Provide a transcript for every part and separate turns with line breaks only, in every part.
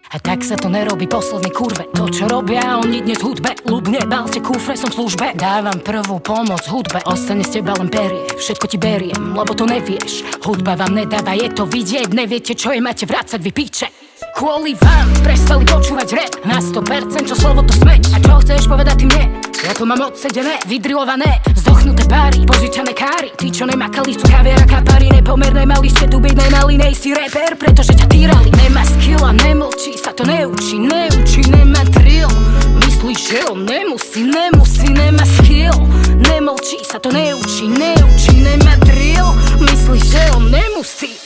A tak sa to nerobí posledný kurve. To čo robia oni dnes v hudbe. Ľubne, balte kufre, som v službe. Dávam prvú pomoc hudbe. Ostane z teba len perie. Všetko ti beriem, lebo to nevieš. Hudba vám nedáva, je to vidieť. Neviete čo je, máte vrácať, vy píče. Kvôli vám prestali počúvať rap. Na 100% čo slovo to smeť. A čo chceš povedať ty mne? Ja to mám odsedené, vydrilované, zdochnuté páry, požičané káry. Tí čo nemakali sú kaviera kapary. Nepomerné mali ste tu byť, nemali, nejsi rapper, pretože ťa týrali. Nemá skill a nemlčí, sa to neučí, nemá drill. Myslíš, že on nemusí, nemá skill. Nemlčí, sa to neučí, nemá drill. Myslíš, že on nemusí.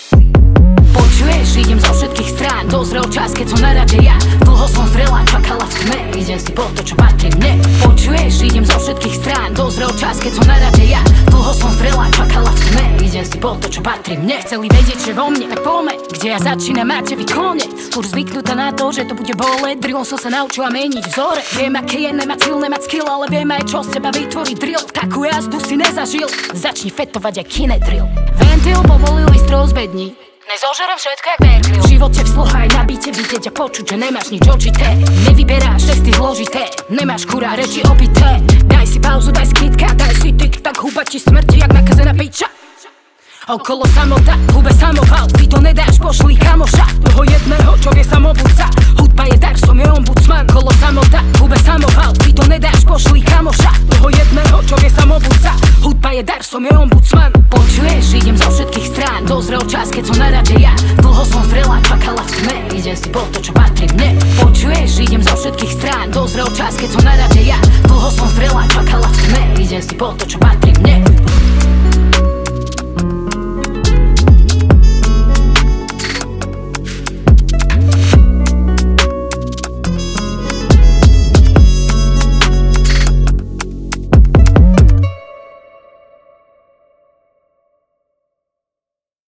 Počuješ, idem zo všetkých strán. Dozrel čas, keď som na rade ja. Dlho som zrela, čakala v tme. Idem si po to, čo patrí mne. Počuješ, idem zo všetkých strán. Dozrel čas, keď som na rade ja. Dlho som zrela, čakala v tme. Idem si po to, čo patrí mne. Chceli vedieť, že vo mne, tak poďme. Kde ja začínam, máte vy koniec. Skôr zvyknutá na to, že to bude boleť. Drillom som sa naučila meniť vzore. Viem, aké je nemať skill, nemať skill, ale viem aj čo z teba vytvorí drill. Takú jazdu si nezažil. Začni fetovať jak kinedrill. Ventil povolil ísť rozbední. Nezožerem všetko jak Bear Grylls. V živote v sloha aj na byte vidieť a počuť, že nemáš nič očité. Nevyberáš cesty zložité, nemáš kurá reči opité. Daj si pauzu, daj skitka, daj si tik-tak, huba ti smrti jak nakazená piča. Okolo samota, hube samopal, ty to nedáš, pošli kamoša. Toho jedného, čo vie samobudca. Hudba je dar, som je ombudsman. Kolo samota, hube samopal, ty to nedáš, pošli kamoša. Toho jedného, čo vie samobudca. Hudba je dar, som je ombudsman. Počuješ, idem zo všetkých strán. Dozrel čas, keď som na rade ja. Dlho som zrela, čakala v tme. Idem si po to, čo patrí mne. Počuješ, idem zo všetkých strán. Dozrel čas, keď som na rade ja. Dlho som zrela, čakala v tme. Idem si po to, čo patrí